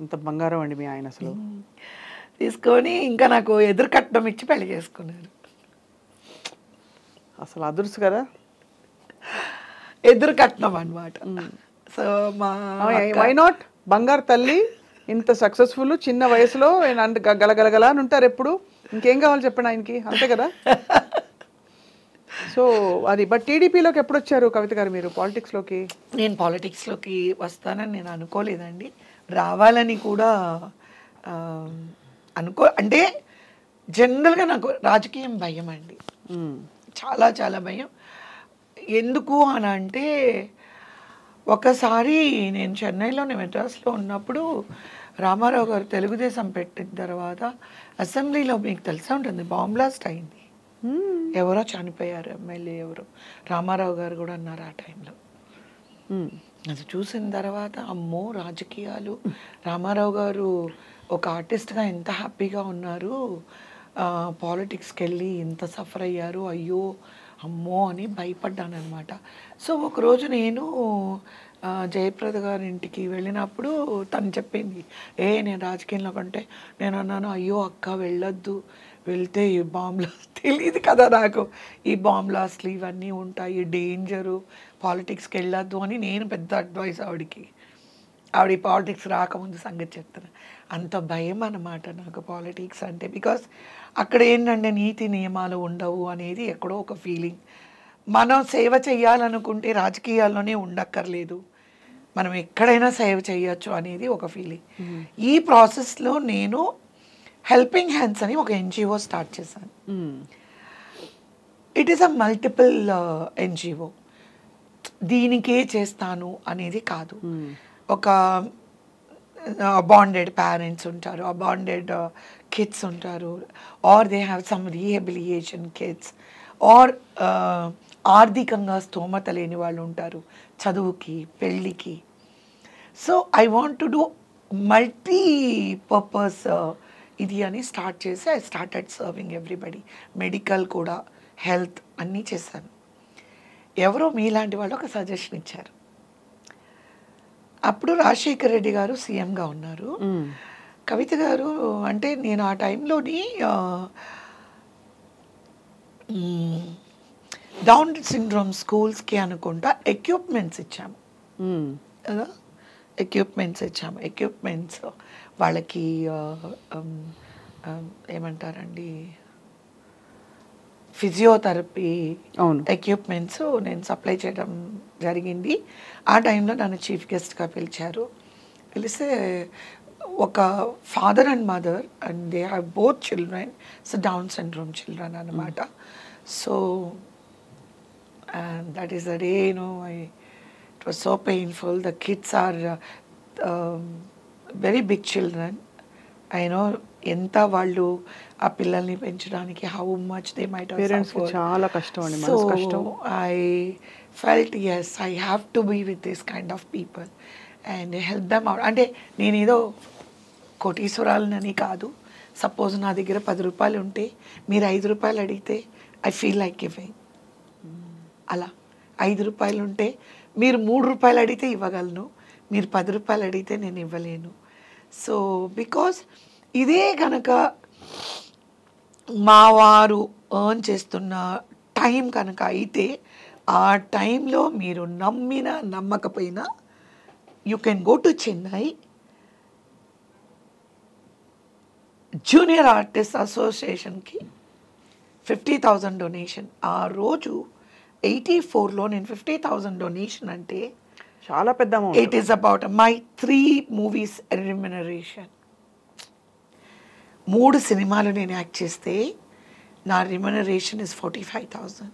ఇంత బంగారం అండి మీ ఆయన అసలు. తీసుకొని ఇంకా నాకు ఎదురు కట్నం ఇచ్చి పెళ్లి చేసుకున్నారు. అసలు అదుర్సు కదా. ఎదురు కట్నం అనమాట. సో మా వై నాట్, బంగారు తల్లి ఇంత సక్సెస్ఫుల్ చిన్న వయసులో గలగలగల అని ఉంటారు ఎప్పుడు. ఇంకేం కావాలి చెప్పండి ఆయనకి, అంతే కదా. సో అది. బట్ టీడీపీలోకి ఎప్పుడు వచ్చారు కవిత గారు మీరు పాలిటిక్స్లోకి? నేను పాలిటిక్స్లోకి వస్తానని నేను అనుకోలేదండి, రావాలని కూడా అంటే జనరల్గా నాకు రాజకీయం భయం అండి, చాలా చాలా భయం. ఎందుకు అని అంటే ఒకసారి నేను చెన్నైలోనే మెడ్రాస్లో ఉన్నప్పుడు రామారావు గారు తెలుగుదేశం పెట్టిన తర్వాత అసెంబ్లీలో మీకు తెలిసే ఉంటుంది బాంబ్ బ్లాస్ట్ అయింది. ఎవరో చనిపోయారు, ఎమ్మెల్యే ఎవరో, రామారావు గారు కూడా అన్నారు ఆ టైంలో. అది చూసిన తర్వాత అమ్మో రాజకీయాలు, రామారావు గారు ఒక ఆర్టిస్ట్గా ఎంత హ్యాపీగా ఉన్నారు, పాలిటిక్స్కి వెళ్ళి ఎంత సఫర్ అయ్యారు, అయ్యో అమ్మో అని భయపడ్డాను అనమాట. సో ఒకరోజు నేను జయప్రద గారి ఇంటికి వెళ్ళినప్పుడు తను చెప్పింది, నేను రాజకీయంలో కంటే నేను అన్నాను, అయ్యో అక్క వెళ్ళొద్దు, వెళ్తే ఈ బాంబ్లా తెలియదు కదా నాకు, ఈ బాంబ్లాస్ట్లు ఇవన్నీ ఉంటాయి, డేంజరు, పాలిటిక్స్కి వెళ్ళొద్దు అని నేను పెద్ద అడ్వైస్ ఆవిడకి. ఆవిడ పాలిటిక్స్ రాకముందు సంగతి చెప్తాను. అంత భయం అన్నమాట నాకు పాలిటిక్స్ అంటే. బికాస్ అక్కడ ఏంటంటే నీతి నియమాలు ఉండవు అనేది ఎక్కడో ఒక ఫీలింగ్. మనం సేవ చేయాలనుకుంటే రాజకీయాల్లోనే ఉండక్కర్లేదు, మనం ఎక్కడైనా సేవ చేయొచ్చు అనేది ఒక ఫీలింగ్. ఈ ప్రాసెస్లో నేను హెల్పింగ్ హ్యాండ్స్ అని ఒక ఎన్జిఓ స్టార్ట్ చేశాను. It is a multiple NGO. దీనికే చేస్తాను అనేది కాదు. ఒక బాండెడ్ పేరెంట్స్ ఉంటారు, బాండెడ్ కిడ్స్ ఉంటారు, or they have some rehabilitation kids, or ఆర్థికంగా స్తోమత లేని వాళ్ళు ఉంటారు చదువుకి పెళ్ళికి. So I want to do multipurpose ఇది అని స్టార్ట్ చేసి I started serving everybody. Medical కూడా, హెల్త్ అన్నీ చేశాను. ఎవరో మీలాంటి వాళ్ళు ఒక సజెషన్ ఇచ్చారు. అప్పుడు రాజశేఖర్ రెడ్డి గారు సీఎంగా ఉన్నారు. కవిత గారు అంటే నేను ఆ టైంలోని డౌన్ సిండ్రోమ్ స్కూల్స్కి అనుకుంటా ఎక్విప్మెంట్స్ ఇచ్చాము కదా, ఎక్విప్మెంట్స్ వాళ్ళకి ఏమంటారండి ఫిజియోథెరపీ ఎక్విప్మెంట్స్ నేను సప్లై చేయడం జరిగింది. ఆ టైంలో నన్ను చీఫ్ గెస్ట్గా పిలిచారు. పిలిస్తే ఒక father and mother and they have both children, so Down syndrome children అన్నమాట. So and that is the day, you know, it was so painful. The kids are very big children. I know enta vallu aa pillalni penchadaniki how much they might have parents suffered. chaala kashtam andi, manas kashtam. So I felt yes, I have to be with this kind of people and help them out. Ante nenu edo కోటీశ్వరాలని కాదు, suppose నా దగ్గర 10 రూపాయలు ఉంటే మీరు 5 రూపాయలు అడిగితే I feel like giving. అలా 5 రూపాయలు ఉంటే మీరు 3 రూపాయలు అడిగితే ఇవ్వగలను, మీరు 10 రూపాయలు అడిగితే నేను ఇవ్వలేను. సో బికాస్ ఇదే కనుక మా వారు ఎర్న్ చేస్తున్న టైం కనుక అయితే ఆ టైంలో మీరు నమ్మినా నమ్మకపోయినా you can go to Chennai junior artist అసోసియేషన్కి 50,000 డొనేషన్. ఆ రోజు 84లో నేను 50,000 డొనేషన్ అంటే చాలా పెద్ద amount. It is about my 3 movies remuneration. 3 సినిమాలు నేను యాక్ట్ చేస్తే నా రెమ్యునరేషన్ ఇస్ 45,000.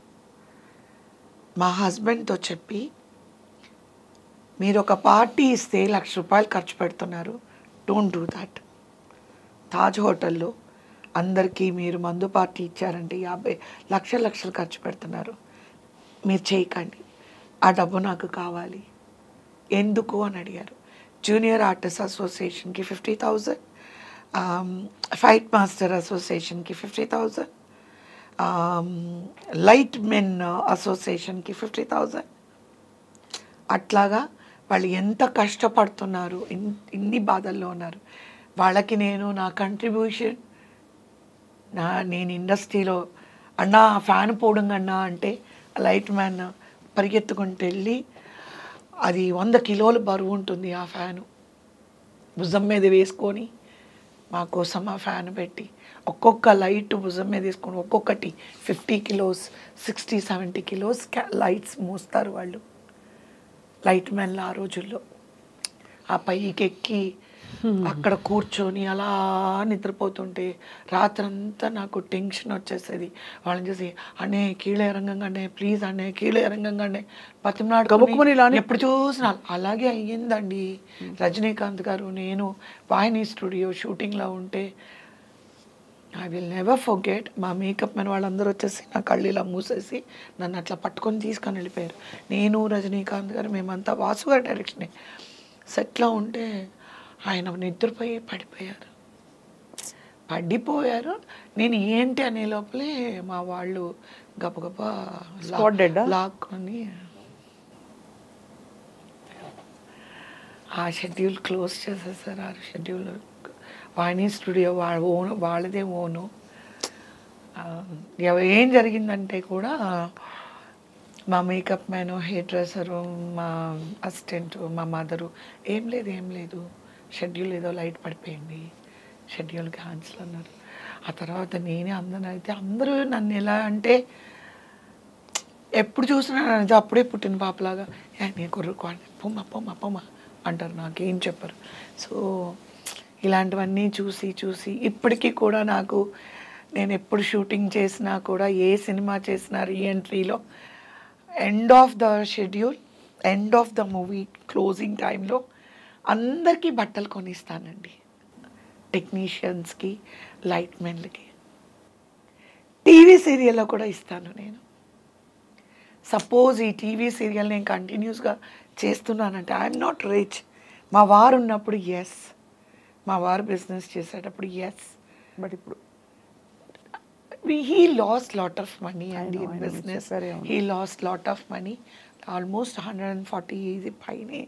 మా హస్బెండ్తో చెప్పి మీరు ఒక పార్టీ ఇస్తే 1,00,000 రూపాయలు ఖర్చు పెడుతున్నారు, డోంట్ డూ దాట్. తాజ్ హోటల్లో అందరికీ మీరు మందు పార్టీ ఇచ్చారంటే 50 లక్షలు ఖర్చు పెడుతున్నారు, మీరు చేయకండి, ఆ డబ్బు నాకు కావాలి. ఎందుకు అని అడిగారు. జూనియర్ ఆర్టిస్ట్ అసోసియేషన్కి 50,000, ఫైట్ మాస్టర్ అసోసియేషన్కి 50,000, లైట్ మెన్ అసోసియేషన్కి 50,000, అట్లాగా వాళ్ళు ఎంత కష్టపడుతున్నారు, ఇన్ని బాధల్లో ఉన్నారు. వాళ్ళకి నేను నా కంట్రిబ్యూషన్, నేను ఇండస్ట్రీలో అన్నా ఫ్యాన్ పోవడం అన్నా అంటే లైట్ మ్యాన్ పరిగెత్తుకుంటూ వెళ్ళి, అది 100 కిలోలు బరువు ఉంటుంది ఆ ఫ్యాను, భుజం మీద వేసుకొని మా కోసం ఆ ఫ్యాన్ పెట్టి ఒక్కొక్క లైట్ భుజం మీద వేసుకొని ఒక్కొక్కటి 50 కిలోస్ 60-70 కిలోస్ లైట్స్ మోస్తారు వాళ్ళు లైట్ మ్యాన్లు ఆ రోజుల్లో. ఆ పైకి ఎక్కి అక్కడ కూర్చొని అలా నిద్రపోతుంటే రాత్రంతా నాకు టెన్షన్ వచ్చేసేది. వాళ్ళని చూసి అనే కీళ్ళే రంగంగానే ప్లీజ్ అనే కీళ్ళే రంగంగానే బతిమలాడుకొని ఎప్పుడు చూసినా అలాగే అయ్యిందండి. రజనీకాంత్ గారు నేను వాహిని స్టూడియో షూటింగ్లో ఉంటే ఐ విల్ నెవర్ ఫర్గెట్, మా మేకప్ మ్యాన్ వాళ్ళందరూ వచ్చేసి నా కళ్ళు ఇలా మూసేసి నన్ను అట్లా పట్టుకొని తీసుకొని వెళ్ళిపోయారు. నేను రజనీకాంత్ గారు మేమంతా వాసు గారి డైరెక్షనే సెట్లో ఉంటే ఆయన నిద్రపోయి పడిపోయారు. నేను ఏంటి అనే లోపలే మా వాళ్ళు గబగబా లాక్కొని ఆ షెడ్యూల్ క్లోజ్ చేసేసారు. ఆ షెడ్యూల్ వాణి స్టూడియో వాళ్ళదే ఓను. ఏం జరిగిందంటే కూడా మా మేకప్ మ్యాన్, హెయిర్ డ్రెస్సరు, మా అసిస్టెంట్, మా మదరు ఏం లేదు షెడ్యూల్ ఏదో లైట్ పడిపోయింది, షెడ్యూల్ క్యాన్సిల్ అన్నారు. ఆ తర్వాత నేనే అయితే అందరూ నన్ను ఎలా అంటే ఎప్పుడు చూసినా నన్ను అప్పుడే పుట్టిన పాపలాగా నేను కొర్రుకోండి పొమ్మ అంటారు, నాకేం చెప్పరు. సో ఇలాంటివన్నీ చూసి ఇప్పటికీ కూడా నాకు నేను ఎప్పుడు షూటింగ్ చేసినా కూడా ఏ సినిమా చేసినా రీఎంట్రీలో end of the schedule, end of the movie closing టైంలో అందరికీ బట్టలు కొనిస్తానండి. టెక్నీషియన్స్కి, లైట్ మెన్లకి. టీవీ సీరియల్లో కూడా ఇస్తాను నేను. సపోజ్ ఈ టీవీ సీరియల్ నేను కంటిన్యూస్గా చేస్తున్నానంటే ఐఎమ్ నాట్ రిచ్. మా వారు ఉన్నప్పుడు ఎస్, మా వారు బిజినెస్ చేసేటప్పుడు ఎస్, బట్ ఇప్పుడు he lost lot of money and in business he lost lot of money, almost 140 పైనే.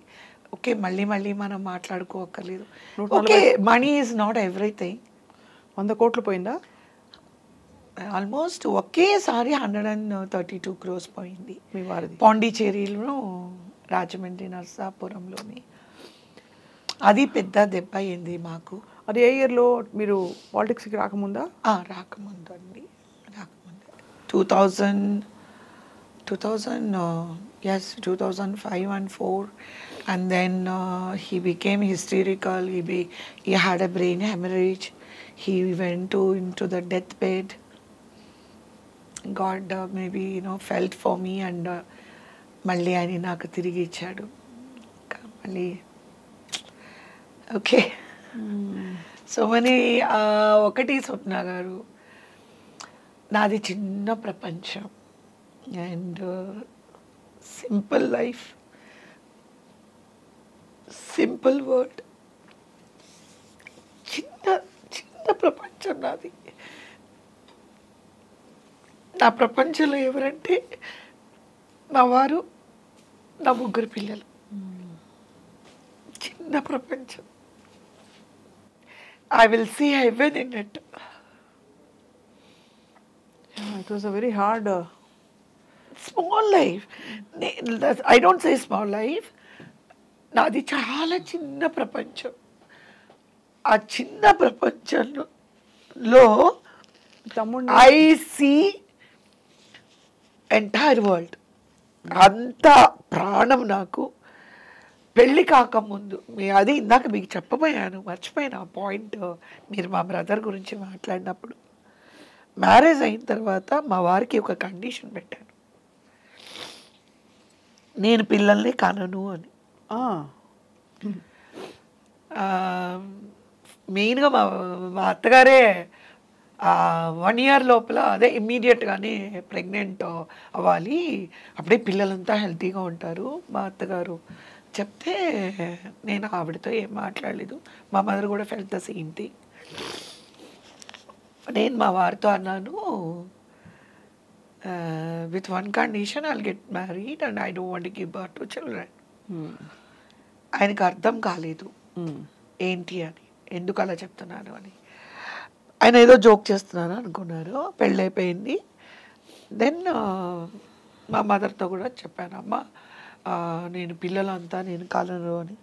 ఓకే, మళ్ళీ మనం మాట్లాడుకోకర్లేదు. Okay, money is not everything. 100 కోట్లు పోయిందా? ఆల్మోస్ట్ ఒకేసారి 132 crores పోయింది మీ వారిది. పాండిచేరిలో, రాజమండ్రి, నర్సాపురంలోని. అది పెద్ద దెబ్బ అయింది మాకు. అది ఏ ఇయర్లో? మీరు పాలిటిక్స్కి రాకముందా? రాకముందు అండి, రాకముందు 2005 and 4, and then he became hysterical. He had a brain hemorrhage. He went into the deathbed. God maybe felt for me and మళ్ళీ ఆయన నాకు తిరిగి ఇచ్చాడు. మళ్ళీ ఓకే. So money. ఒకటి స్వప్న గారు, నాది చిన్న ప్రపంచం and simple life, simple world, చిన్న ప్రపంచం నాది. నా ప్రపంచంలో ఎవరంటే మా వారు, నా 3 పిల్లలు. చిన్న ప్రపంచం. I will see heaven in it. It was a very hard small life. I don't say small life. నాది చాలా చిన్న ప్రపంచం. ఆ చిన్న ప్రపంచంలో ఐ సీ ఎంటైర్ వరల్డ్. అంత ప్రాణం నాకు. పెళ్ళి కాకముందు అది ఇందాక మీకు చెప్పబోయాను, మర్చిపోయాను ఆ పాయింట్. మీరు మా బ్రదర్ గురించి మాట్లాడినప్పుడు, మ్యారేజ్ అయిన తర్వాత మా వారికి ఒక కండిషన్ పెట్టాను, నేను పిల్లల్ని కనను అని. మెయిన్గా మా అత్తగారే 1 year లోపల, అదే ఇమ్మీడియట్గానే ప్రెగ్నెంట్ అవ్వాలి, అప్పుడే పిల్లలంతా హెల్తీగా ఉంటారు మా అత్తగారు చెప్తే నేను ఆవిడతో ఏం మాట్లాడలేదు. మా మదర్ కూడా ఫెల్ట్ ద సేమ్ థింగ్. నేను మా వారితో అన్నాను, with 1 condition, I'll get married and I don't want to give birth to children. ఆయనకు అర్థం కాలేదు ఏంటి అని, ఎందుకు అలా చెప్తున్నాను అని. ఆయన ఏదో జోక్ చేస్తున్నాను అనుకున్నారు. పెళ్ళైపోయింది. దెన్ మా మదర్తో కూడా చెప్పాను, అమ్మ నేను పిల్లలంతా నేను కాలను అని.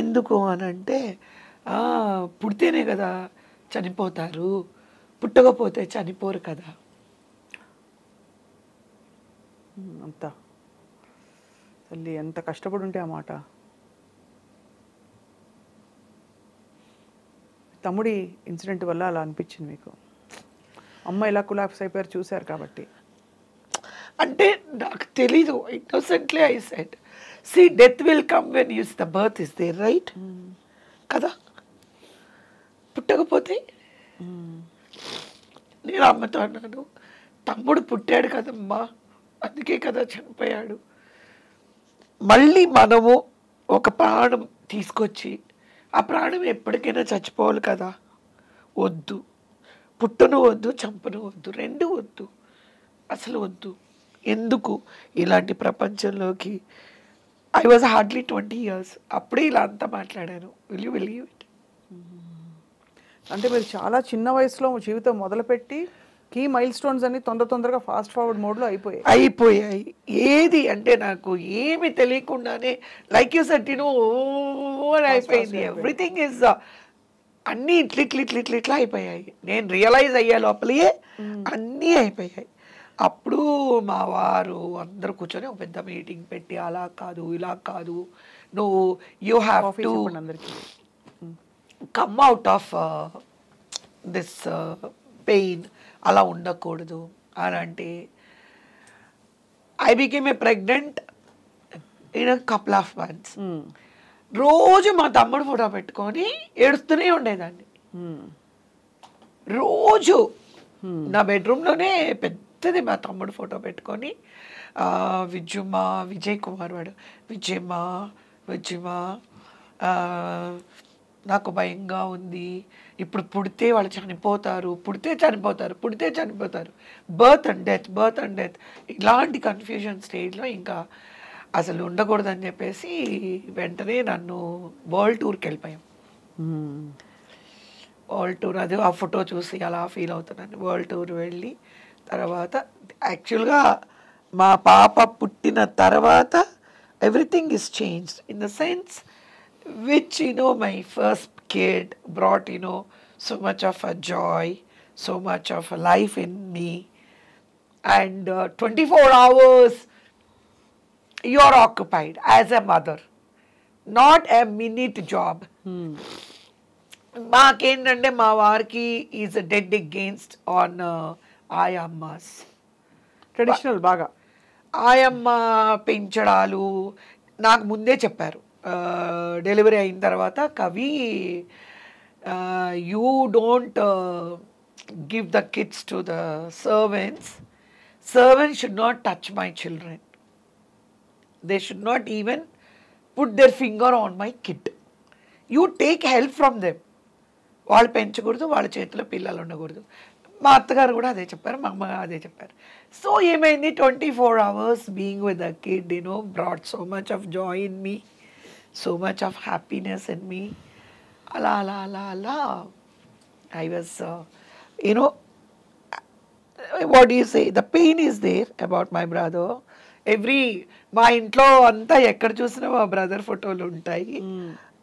ఎందుకు అని అంటే, పుడితేనే కదా చనిపోతారు, పుట్టకపోతే చనిపోరు కదా. అంత తల్లి ఎంత కష్టపడి ఉంటే ఆ మాట. తమ్ముడి ఇన్సిడెంట్ వల్ల అలా అనిపించింది మీకు? అమ్మ ఇలా కులాప్స్ అయిపోయారు చూశారు కాబట్టి. అంటే నాకు తెలీదు, innocently I said see death will come when use the birth is there, right కదా. పుట్టకపోతే నేను అమ్మతో అన్నాను, తమ్ముడు పుట్టాడు కదమ్మా, అందుకే కదా చనిపోయాడు. మళ్ళీ మనము ఒక ప్రాణం తీసుకొచ్చి ఆ ప్రాణం ఎప్పటికైనా చచ్చిపోవాలి కదా. వద్దు, పుట్టును వద్దు, చంపను వద్దు, రెండు వద్దు, అసలు వద్దు. ఎందుకు ఇలాంటి ప్రపంచంలోకి? ఐ వాజ్ హార్డ్లీ 20 years, అప్పుడే ఇలా అంతా మాట్లాడాను. Will you believe it? అంటే మీరు చాలా చిన్న వయసులో జీవితం మొదలుపెట్టి కీ మైల్ స్టోన్స్ అన్ని తొందరగా ఫాస్ట్ ఫార్వర్డ్ మోడ్లో అయిపోయాయి. ఏది అంటే నాకు ఏమి తెలియకుండానే లైక్ యూ సెడ్ అయిపోయింది. ఎవ్రీథింగ్ ఇస్ అన్నీ ఇట్లా అయిపోయాయి. నేను రియలైజ్ అయ్యే లోపలే అన్నీ అయిపోయాయి. అప్పుడు మా వారు అందరూ కూర్చొని ఒక పెద్ద మీటింగ్ పెట్టి, అలా కాదు ఇలా కాదు, నువ్వు you have to come out of this pain, అలా ఉండకూడదు అని అంటే I became a pregnant in a couple of months. రోజు మా తమ్ముడు ఫోటో పెట్టుకొని ఏడుస్తూనే ఉండేదాన్ని. రోజు నా బెడ్రూమ్లోనే పెద్దది మా తమ్ముడు ఫోటో పెట్టుకొని విజయమ్మా, విజయ్ కుమార్ వాడు, విజయమ్మా నాకు భయంగా ఉంది, ఇప్పుడు పుడితే వాళ్ళు చనిపోతారు, పుడితే చనిపోతారు, బర్త్ అండ్ డెత్ ఇలాంటి కన్ఫ్యూజన్ స్టేజ్లో ఇంకా అసలు ఉండకూడదని చెప్పేసి వెంటనే నన్ను వరల్డ్ టూర్కి వెళ్ళిపోయాం. వరల్డ్ టూర్, అది ఆ ఫోటో చూసి అలా ఫీల్ అవుతున్నాను. వరల్డ్ టూర్ వెళ్ళి తర్వాత యాక్చువల్గా మా పాప పుట్టిన తర్వాత everything is changed in the sense which my first kid brought so much of a joy, so much of a life in me, and 24 hours you are occupied as a mother, not a minute job. మాకేంటంటే మా వారికి is dead against on ఆయమ్మాస్, traditional బాగా ఆయమ్మ పెంచడాలు. నాకు ముందే చెప్పారు delivery అయిన తర్వాత, కవి you don't give the kids to the servants should not touch my children, they should not even put there finger on my kid, you take help from them. వాళ్ళు పెంచకూడదు, వాళ్ళ చేతిలో పిల్లలు ఉండకూడదు. మా అత్తగారు కూడా అదే చెప్పారు, మా అమ్మ అదే చెప్పారు. సో ఏమైంది, 24 hours being with the kid brought so much of Joy in me, so much of happiness in me. Ala, I was, what do you say? The pain is there about my brother. మా ఇంట్లో అంతా ఎక్కడ చూసినా మా brother ఫోటోలు ఉంటాయి.